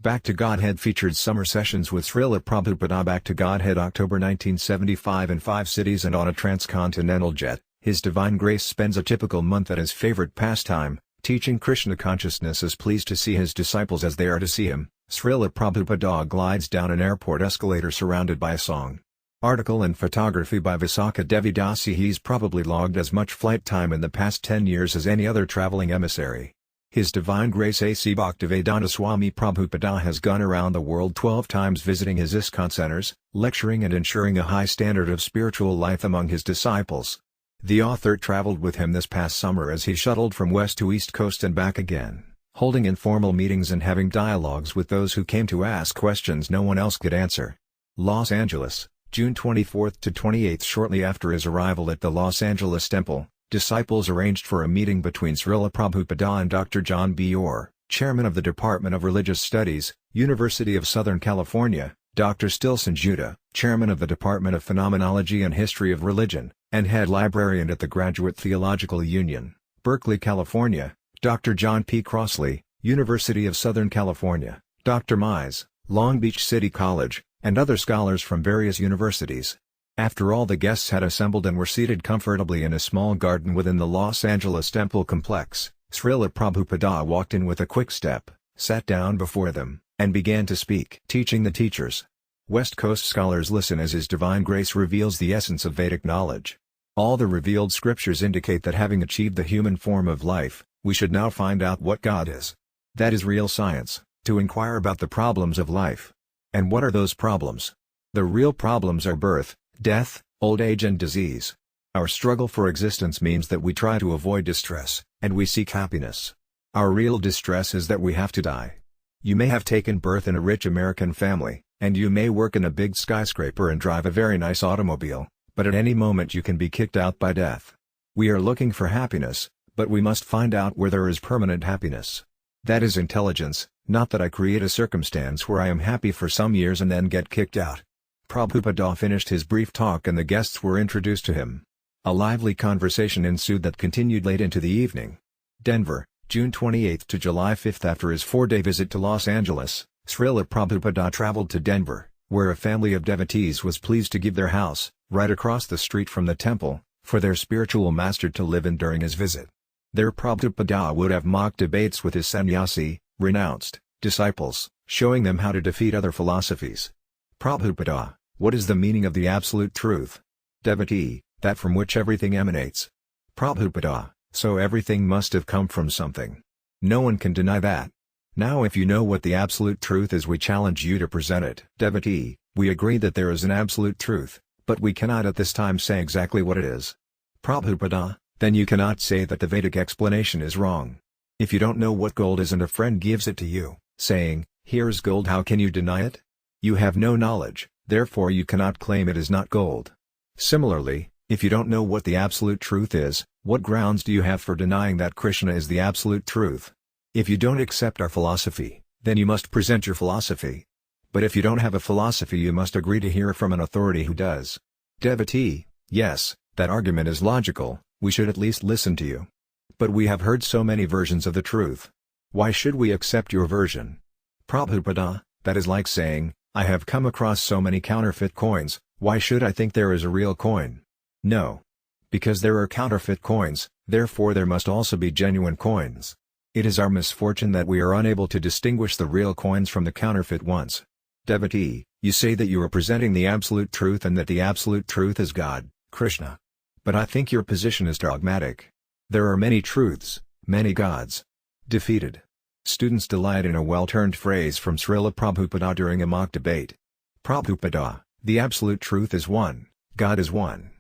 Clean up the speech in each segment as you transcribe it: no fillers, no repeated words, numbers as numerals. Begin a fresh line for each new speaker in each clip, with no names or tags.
Back to Godhead featured summer sessions with Srila Prabhupada. Back to Godhead October 1975 in 5 cities and on a transcontinental jet. His Divine Grace spends a typical month at his favorite pastime, teaching Krishna consciousness. Is pleased to see his disciples as they are to see him. Srila Prabhupada glides down an airport escalator surrounded by a song. Article and photography by Visakha Devi Dasi. He's probably logged as much flight time in the past 10 years as any other traveling emissary. His Divine Grace A.C. Bhaktivedanta Swami Prabhupada has gone around the world 12 times visiting his ISKCON centers, lecturing and ensuring a high standard of spiritual life among his disciples. The author traveled with him this past summer as he shuttled from west to east coast and back again, holding informal meetings and having dialogues with those who came to ask questions no one else could answer. Los Angeles, June 24 to 28. Shortly after his arrival at the Los Angeles Temple, disciples arranged for a meeting between Srila Prabhupada and Dr. John B. Orr, chairman of the Department of Religious Studies, University of Southern California, Dr. Stilson Judah, chairman of the Department of Phenomenology and History of Religion, and head librarian at the Graduate Theological Union, Berkeley, California, Dr. John P. Crossley, University of Southern California, Dr. Mize, Long Beach City College, and other scholars from various universities. After all the guests had assembled and were seated comfortably in a small garden within the Los Angeles Temple complex, Srila Prabhupada walked in with a quick step, sat down before them, and began to speak. Teaching the teachers. West Coast scholars listen as His Divine Grace reveals the essence of Vedic knowledge. All the revealed scriptures indicate that having achieved the human form of life, we should now find out what God is. That is real science, to inquire about the problems of life. And what are those problems? The real problems are birth, death, old age and disease. Our struggle for existence means that we try to avoid distress, and we seek happiness. Our real distress is that we have to die. You may have taken birth in a rich American family, and you may work in a big skyscraper and drive a very nice automobile, but at any moment you can be kicked out by death. We are looking for happiness, but we must find out where there is permanent happiness. That is intelligence, not that I create a circumstance where I am happy for some years and then get kicked out. Prabhupada finished his brief talk and the guests were introduced to him. A lively conversation ensued that continued late into the evening. Denver, June 28 to July 5. After his 4-day visit to Los Angeles, Srila Prabhupada traveled to Denver, where a family of devotees was pleased to give their house, right across the street from the temple, for their spiritual master to live in during his visit. There Prabhupada would have mock debates with his sannyasi, renounced, disciples, showing them how to defeat other philosophies. Prabhupada, what is the meaning of the absolute truth? Devotee, that from which everything emanates. Prabhupada, so everything must have come from something. No one can deny that. Now if you know what the absolute truth is, we challenge you to present it. Devotee, we agree that there is an absolute truth, but we cannot at this time say exactly what it is. Prabhupada, then you cannot say that the Vedic explanation is wrong. If you don't know what gold is and a friend gives it to you, saying, "Here's gold," how can you deny it? You have no knowledge, therefore you cannot claim it is not gold. Similarly, if you don't know what the absolute truth is, what grounds do you have for denying that Krishna is the absolute truth? If you don't accept our philosophy, then you must present your philosophy. But if you don't have a philosophy, you must agree to hear from an authority who does. Devotee, yes, that argument is logical, we should at least listen to you. But we have heard so many versions of the truth. Why should we accept your version? Prabhupada, that is like saying, I have come across so many counterfeit coins, why should I think there is a real coin? No. Because there are counterfeit coins, therefore there must also be genuine coins. It is our misfortune that we are unable to distinguish the real coins from the counterfeit ones. Devotee, you say that you are presenting the absolute truth and that the absolute truth is God, Krishna. But I think your position is dogmatic. There are many truths, many gods. Defeated. Students delight in a well-turned phrase from Srila Prabhupada during a mock debate. Prabhupada, the absolute truth is one, God is one.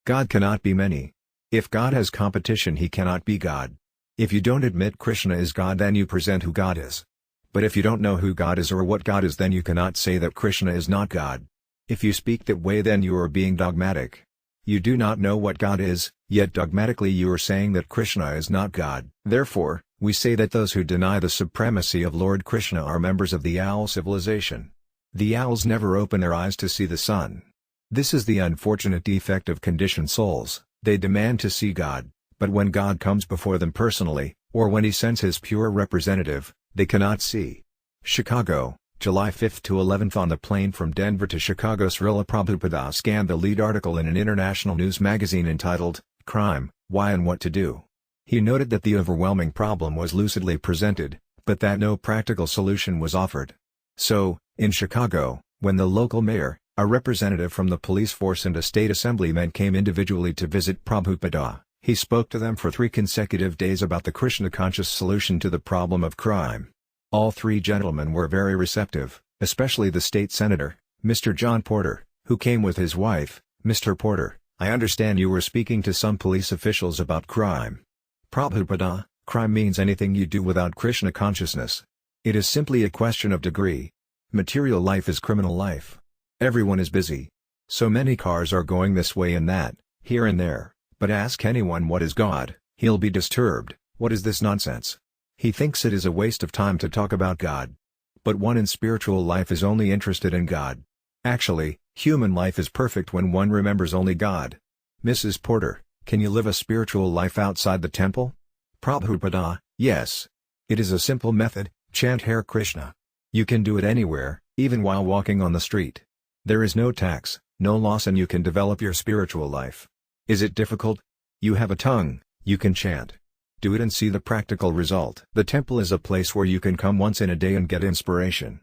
God cannot be many. If God has competition, he cannot be God. If you don't admit Krishna is God, then you present who God is. But if you don't know who God is or what God is, then you cannot say that Krishna is not God. If you speak that way, then you are being dogmatic. You do not know what God is, yet dogmatically you are saying that Krishna is not God. Therefore, we say that those who deny the supremacy of Lord Krishna are members of the owl civilization. The owls never open their eyes to see the sun. This is the unfortunate defect of conditioned souls. They demand to see God, but when God comes before them personally, or when he sends his pure representative, they cannot see. Chicago, July 5 to 11. On the plane from Denver to Chicago, Srila Prabhupada scanned the lead article in an international news magazine entitled, Crime, Why and What to Do. He noted that the overwhelming problem was lucidly presented, but that no practical solution was offered. So, in Chicago, when the local mayor, a representative from the police force and a state assemblyman came individually to visit Prabhupada, he spoke to them for 3 consecutive days about the Krishna-conscious solution to the problem of crime. All 3 gentlemen were very receptive, especially the state senator, Mr. John Porter, who came with his wife. Mr. Porter, I understand you were speaking to some police officials about crime. Prabhupada, crime means anything you do without Krishna consciousness. It is simply a question of degree. Material life is criminal life. Everyone is busy. So many cars are going this way and that, here and there, but ask anyone what is God, he'll be disturbed. What is this nonsense? He thinks it is a waste of time to talk about God. But one in spiritual life is only interested in God. Actually, human life is perfect when one remembers only God. Mrs. Porter, can you live a spiritual life outside the temple? Prabhupada, yes. It is a simple method, chant Hare Krishna. You can do it anywhere, even while walking on the street. There is no tax, no loss, and you can develop your spiritual life. Is it difficult? You have a tongue, you can chant. Do it and see the practical result. The temple is a place where you can come once in a day and get inspiration.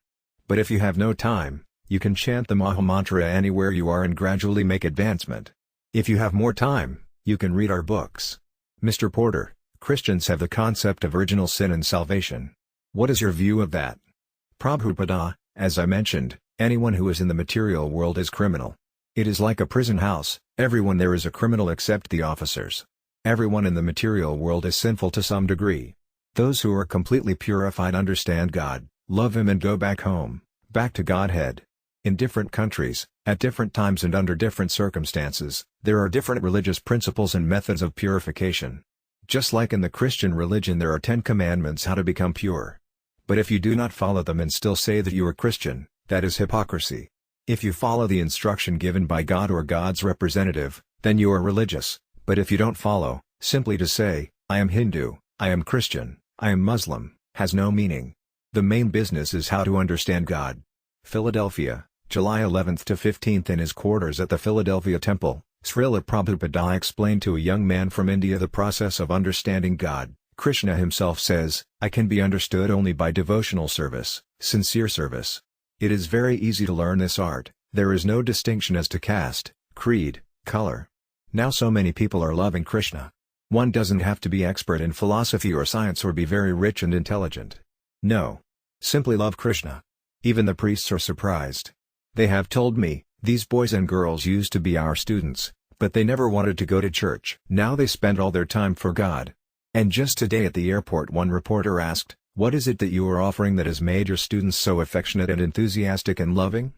But if you have no time, you can chant the Maha Mantra anywhere you are and gradually make advancement. If you have more time, you can read our books. Mr. Porter, Christians have the concept of original sin and salvation. What is your view of that? Prabhupada, as I mentioned, anyone who is in the material world is criminal. It is like a prison house, everyone there is a criminal except the officers. Everyone in the material world is sinful to some degree. Those who are completely purified understand God, love Him and go back home, back to Godhead. In different countries, at different times and under different circumstances, there are different religious principles and methods of purification. Just like in the Christian religion there are 10 commandments how to become pure. But if you do not follow them and still say that you are Christian, that is hypocrisy. If you follow the instruction given by God or God's representative, then you are religious. But if you don't follow, simply to say, I am Hindu, I am Christian, I am Muslim, has no meaning. The main business is how to understand God. Philadelphia, July 11 to 15. In his quarters at the Philadelphia Temple, Srila Prabhupada explained to a young man from India the process of understanding God. Krishna himself says, I can be understood only by devotional service, sincere service. It is very easy to learn this art. There is no distinction as to caste, creed, color. Now so many people are loving Krishna. One doesn't have to be expert in philosophy or science or be very rich and intelligent. No. Simply love Krishna. Even the priests are surprised. They have told me, these boys and girls used to be our students, but they never wanted to go to church. Now they spend all their time for God. And just today at the airport one reporter asked, what is it that you are offering that has made your students so affectionate and enthusiastic and loving?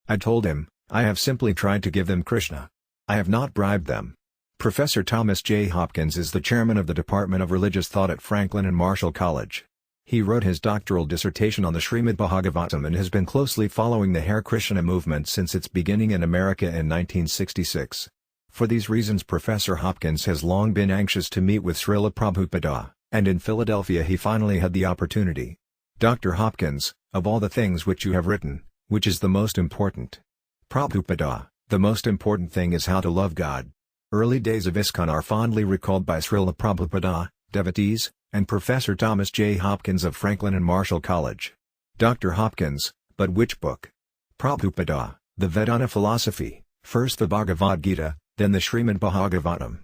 I told him, I have simply tried to give them Krishna. I have not bribed them. Professor Thomas J. Hopkins is the chairman of the Department of Religious Thought at Franklin and Marshall College. He wrote his doctoral dissertation on the Srimad Bhagavatam and has been closely following the Hare Krishna movement since its beginning in America in 1966. For these reasons Professor Hopkins has long been anxious to meet with Srila Prabhupada, and in Philadelphia he finally had the opportunity. Dr. Hopkins, of all the things which you have written, which is the most important? Prabhupada, the most important thing is how to love God. Early days of ISKCON are fondly recalled by Srila Prabhupada, devotees, and Professor Thomas J. Hopkins of Franklin and Marshall College. Dr. Hopkins, but which book? Prabhupada, the Vedanta philosophy, first the Bhagavad Gita, then the Srimad Bhagavatam.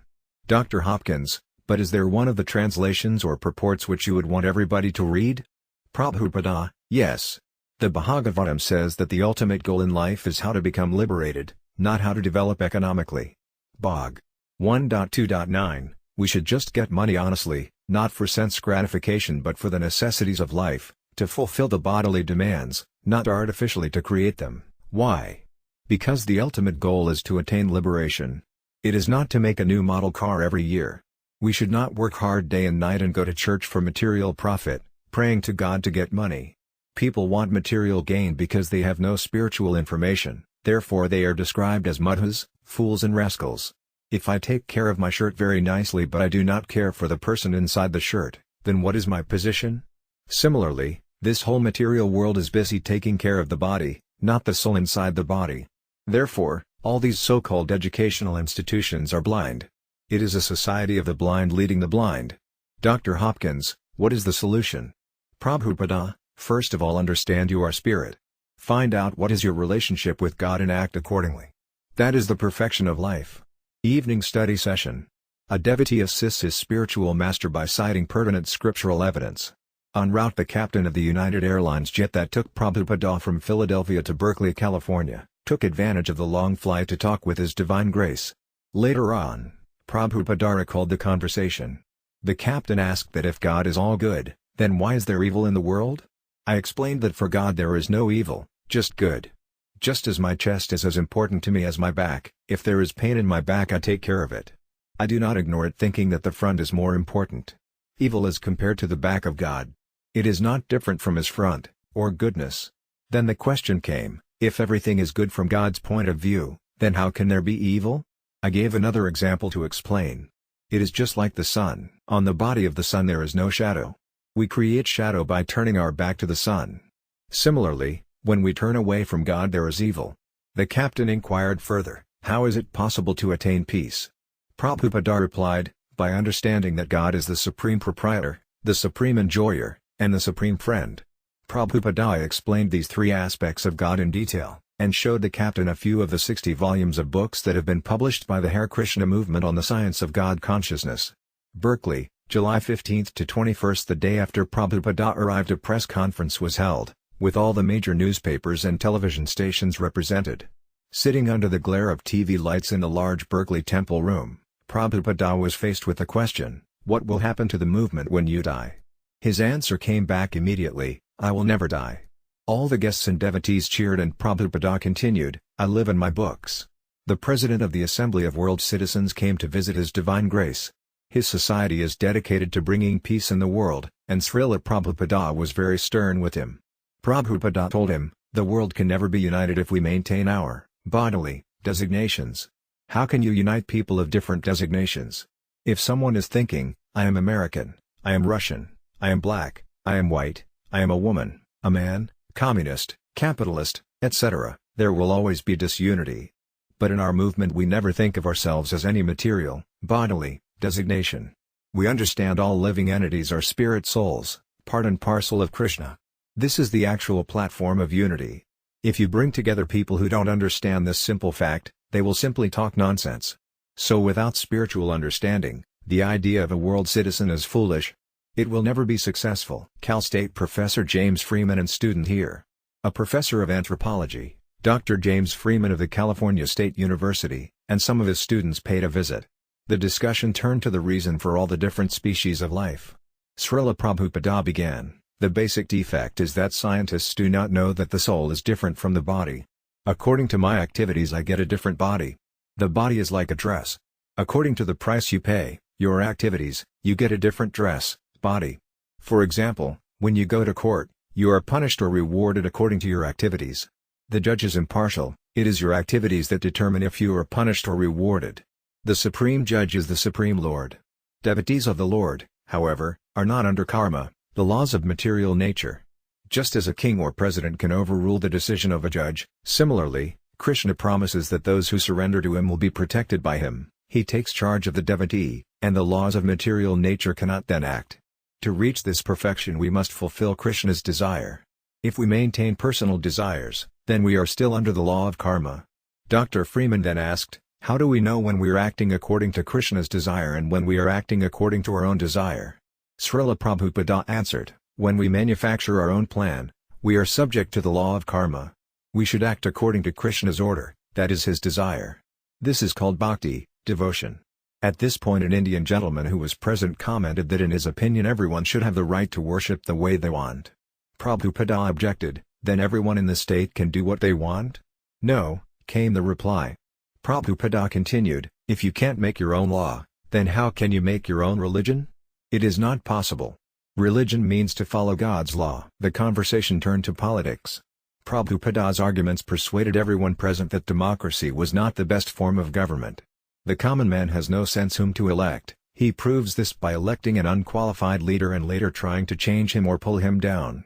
Dr. Hopkins, but is there one of the translations or purports which you would want everybody to read? Prabhupada, yes. The Bhagavatam says that the ultimate goal in life is how to become liberated, not how to develop economically. Bhag. 1.2.9, we should just get money honestly, not for sense gratification but for the necessities of life, to fulfill the bodily demands, not artificially to create them. Why? Because the ultimate goal is to attain liberation. It is not to make a new model car every year. We should not work hard day and night and go to church for material profit, praying to God to get money. People want material gain because they have no spiritual information, therefore they are described as mudhas, fools and rascals. If I take care of my shirt very nicely but I do not care for the person inside the shirt, then what is my position? Similarly, This whole material world is busy taking care of the body, not the soul inside the body. Therefore, all these so-called educational institutions are blind. It is a society of the blind leading the blind. Dr. Hopkins, what is the solution? Prabhupada, first of all understand you are spirit. Find out what is your relationship with God and act accordingly. That is the perfection of life. Evening study session. A devotee assists his spiritual master by citing pertinent scriptural evidence. En route, the captain of the United Airlines jet that took Prabhupada from Philadelphia to Berkeley, California, took advantage of the long flight to talk with His Divine Grace. Later on, Prabhupada recalled the conversation. The captain asked that if God is all good, then why is there evil in the world? I explained that for God there is no evil, just good. Just as my chest is as important to me as my back, if there is pain in my back I take care of it. I do not ignore it thinking that the front is more important. Evil is compared to the back of God. It is not different from His front, or goodness. Then the question came, if everything is good from God's point of view, then how can there be evil? I gave another example to explain. It is just like the sun. On the body of the sun there is no shadow. We create shadow by turning our back to the sun. Similarly, when we turn away from God there is evil. The captain inquired further, how is it possible to attain peace? Prabhupada replied, by understanding that God is the supreme proprietor, the supreme enjoyer, and the supreme friend. Prabhupada explained these three aspects of God in detail, and showed the captain a few of the 60 volumes of books that have been published by the Hare Krishna movement on the science of God consciousness. Berkeley, July 15 to 21. The day after Prabhupada arrived, a press conference was held, with all the major newspapers and television stations represented. Sitting under the glare of TV lights in the large Berkeley temple room, Prabhupada was faced with the question, what will happen to the movement when you die? His answer came back immediately, I will never die. All the guests and devotees cheered and Prabhupada continued, I live in my books. The President of the Assembly of World Citizens came to visit His Divine Grace. His society is dedicated to bringing peace in the world, and Srila Prabhupada was very stern with him. Prabhupada told him, the world can never be united if we maintain our bodily designations. How can you unite people of different designations? If someone is thinking, I am American, I am Russian, I am black, I am white, I am a woman, a man, communist, capitalist, etc., there will always be disunity. But in our movement we never think of ourselves as any material, bodily, designation. We understand all living entities are spirit souls, part and parcel of Krishna. This is the actual platform of unity. If you bring together people who don't understand this simple fact, they will simply talk nonsense. So without spiritual understanding, the idea of a world citizen is foolish. It will never be successful. Cal State Professor James Freeman and student here. A professor of anthropology, Dr. James Freeman of the California State University, and some of his students paid a visit. The discussion turned to the reason for all the different species of life. Srila Prabhupada began, the basic defect is that scientists do not know that the soul is different from the body. According to my activities I get a different body. The body is like a dress. According to the price you pay, your activities, you get a different dress, body. For example, when you go to court, you are punished or rewarded according to your activities. The judge is impartial, it is your activities that determine if you are punished or rewarded. The Supreme Judge is the Supreme Lord. Devotees of the Lord, however, are not under karma, the laws of material nature. Just as a king or president can overrule the decision of a judge, similarly, Krishna promises that those who surrender to him will be protected by him. He takes charge of the devotee, and the laws of material nature cannot then act. To reach this perfection we must fulfill Krishna's desire. If we maintain personal desires, then we are still under the law of karma. Dr. Freeman then asked, how do we know when we are acting according to Krishna's desire and when we are acting according to our own desire? Srila Prabhupada answered, when we manufacture our own plan, we are subject to the law of karma. We should act according to Krishna's order, that is his desire. This is called bhakti, devotion. At this point an Indian gentleman who was present commented that in his opinion everyone should have the right to worship the way they want. Prabhupada objected, then everyone in the state can do what they want? No, came the reply. Prabhupada continued, if you can't make your own law, then how can you make your own religion? It is not possible. Religion means to follow God's law. The conversation turned to politics. Prabhupada's arguments persuaded everyone present that democracy was not the best form of government. The common man has no sense whom to elect, he proves this by electing an unqualified leader and later trying to change him or pull him down.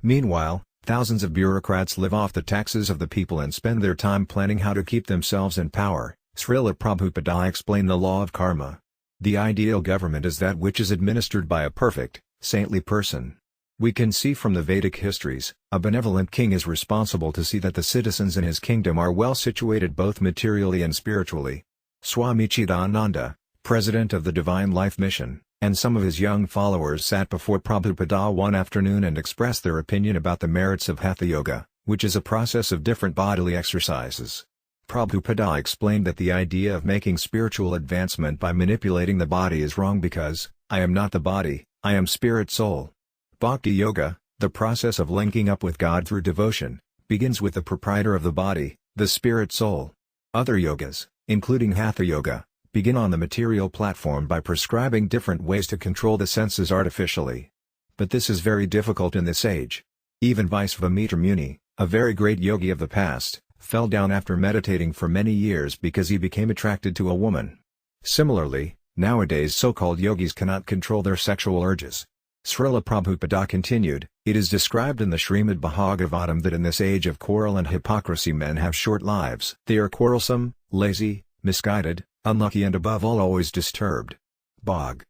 Meanwhile, thousands of bureaucrats live off the taxes of the people and spend their time planning how to keep themselves in power. Srila Prabhupada explained the law of karma. The ideal government is that which is administered by a perfect, saintly person. We can see from the Vedic histories, a benevolent king is responsible to see that the citizens in his kingdom are well situated both materially and spiritually. Swami Chidananda, president of the Divine Life Mission, and some of his young followers sat before Prabhupada one afternoon and expressed their opinion about the merits of Hatha Yoga, which is a process of different bodily exercises. Prabhupada explained that the idea of making spiritual advancement by manipulating the body is wrong because, I am not the body, I am spirit soul. Bhakti Yoga, the process of linking up with God through devotion, begins with the proprietor of the body, the spirit soul. Other yogas, including Hatha Yoga, begin on the material platform by prescribing different ways to control the senses artificially. But this is very difficult in this age. Even Vaisvamitra Muni, a very great yogi of the past, fell down after meditating for many years because he became attracted to a woman. Similarly, nowadays so-called yogis cannot control their sexual urges. Srila Prabhupada continued, it is described in the Srimad Bhagavatam that in this age of quarrel and hypocrisy men have short lives. They are quarrelsome, lazy, misguided, unlucky and above all always disturbed. Bhag.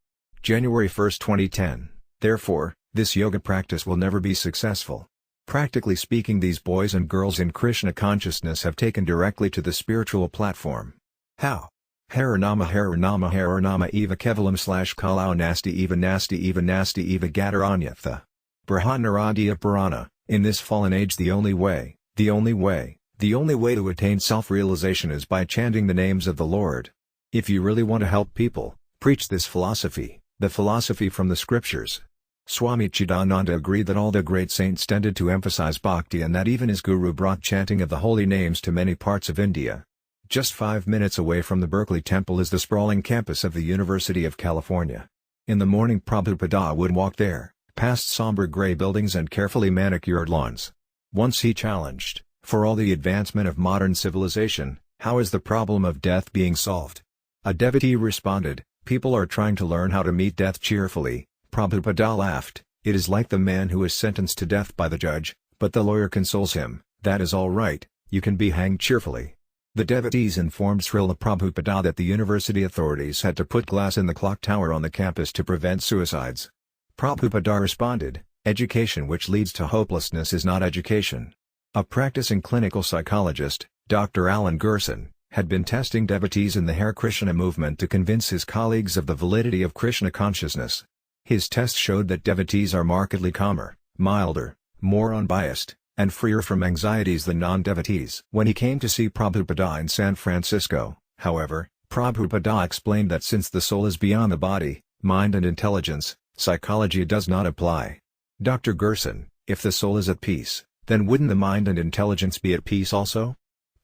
January 1, 2010. Therefore, this yoga practice will never be successful. Practically speaking, these boys and girls in Krishna consciousness have taken directly to the spiritual platform. How? Haranama eva kevalam /kalau nasti eva gataranyatha. Brahanaradya Purana. In this fallen age the only way to attain self-realization is by chanting the names of the Lord. If you really want to help people, preach this philosophy, the philosophy from the scriptures. Swami Chidananda agreed that all the great saints tended to emphasize bhakti and that even his guru brought chanting of the holy names to many parts of India. Just 5 minutes away from the Berkeley Temple is the sprawling campus of the University of California. In the morning Prabhupada would walk there, past somber grey buildings and carefully manicured lawns. Once he challenged, for all the advancement of modern civilization, how is the problem of death being solved? A devotee responded, people are trying to learn how to meet death cheerfully. Prabhupada laughed, it is like the man who is sentenced to death by the judge, but the lawyer consoles him, that is all right, you can be hanged cheerfully. The devotees informed Srila Prabhupada that the university authorities had to put glass in the clock tower on the campus to prevent suicides. Prabhupada responded, education which leads to hopelessness is not education. A practicing clinical psychologist, Dr. Alan Gerson, had been testing devotees in the Hare Krishna movement to convince his colleagues of the validity of Krishna consciousness. His test showed that devotees are markedly calmer, milder, more unbiased, and freer from anxieties than non-devotees. When he came to see Prabhupada in San Francisco, however, Prabhupada explained that since the soul is beyond the body, mind and intelligence, psychology does not apply. Dr. Gerson, if the soul is at peace, then wouldn't the mind and intelligence be at peace also?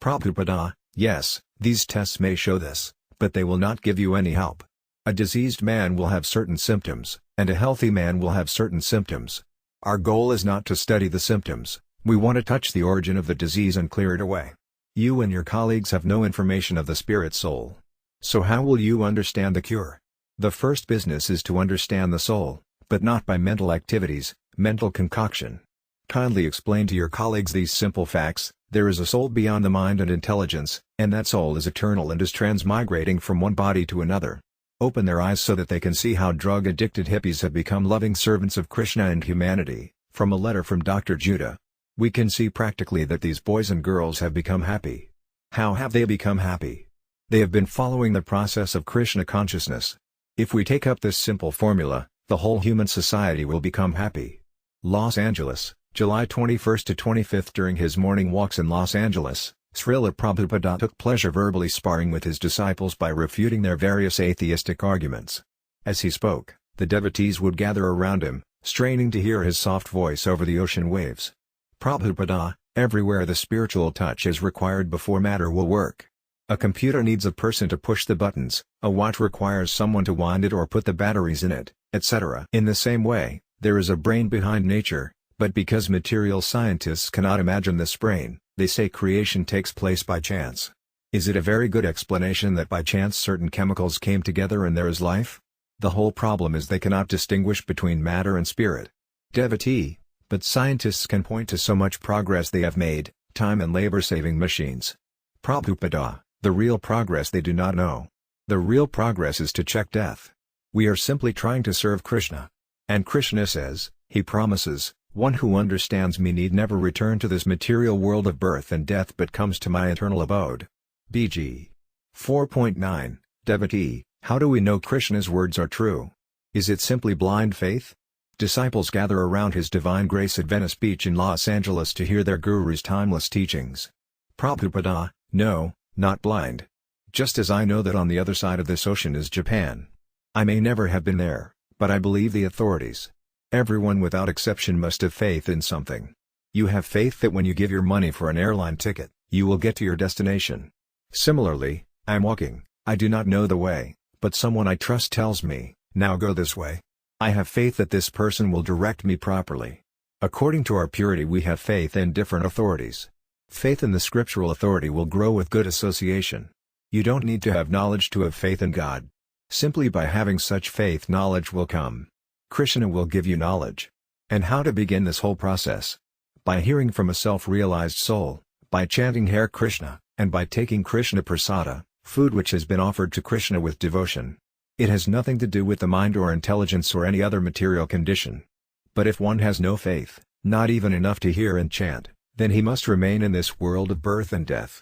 Prabhupada, yes, these tests may show this, but they will not give you any help. A diseased man will have certain symptoms, and a healthy man will have certain symptoms. Our goal is not to study the symptoms, we want to touch the origin of the disease and clear it away. You and your colleagues have no information of the spirit soul. So how will you understand the cure? The first business is to understand the soul, but not by mental activities, mental concoction. Kindly explain to your colleagues these simple facts, there is a soul beyond the mind and intelligence, and that soul is eternal and is transmigrating from one body to another. Open their eyes so that they can see how drug-addicted hippies have become loving servants of Krishna and humanity. From a letter from Dr. Judah. We can see practically that these boys and girls have become happy. How have they become happy? They have been following the process of Krishna consciousness. If we take up this simple formula, the whole human society will become happy. Los Angeles, July 21 to 25. During his morning walks in Los Angeles, Srila Prabhupada took pleasure verbally sparring with his disciples by refuting their various atheistic arguments. As he spoke, the devotees would gather around him, straining to hear his soft voice over the ocean waves. Prabhupada, everywhere the spiritual touch is required before matter will work. A computer needs a person to push the buttons, a watch requires someone to wind it or put the batteries in it, etc. In the same way, there is a brain behind nature, but because material scientists cannot imagine this brain, they say creation takes place by chance. Is it a very good explanation that by chance certain chemicals came together and there is life? The whole problem is they cannot distinguish between matter and spirit. Devotee, But scientists can point to so much progress they have made, time and labor-saving machines. Prabhupada, the real progress they do not know. The real progress is to check death. We are simply trying to serve Krishna. And Krishna says, he promises, one who understands me need never return to this material world of birth and death but comes to my eternal abode. BG 4.9, Devotee, how do we know Krishna's words are true? Is it simply blind faith? Disciples gather around His Divine Grace at Venice Beach in Los Angeles to hear their Guru's timeless teachings. Prabhupada, no, not blind. Just as I know that on the other side of this ocean is Japan. I may never have been there, but I believe the authorities. Everyone without exception must have faith in something. You have faith that when you give your money for an airline ticket, you will get to your destination. Similarly, I'm walking, I do not know the way, but someone I trust tells me, now go this way. I have faith that this person will direct me properly. According to our purity we have faith in different authorities. Faith in the scriptural authority will grow with good association. You don't need to have knowledge to have faith in God. Simply by having such faith knowledge will come. Krishna will give you knowledge. And how to begin this whole process? By hearing from a self-realized soul, by chanting Hare Krishna, and by taking Krishna Prasada, food which has been offered to Krishna with devotion. It has nothing to do with the mind or intelligence or any other material condition. But if one has no faith, not even enough to hear and chant, then he must remain in this world of birth and death.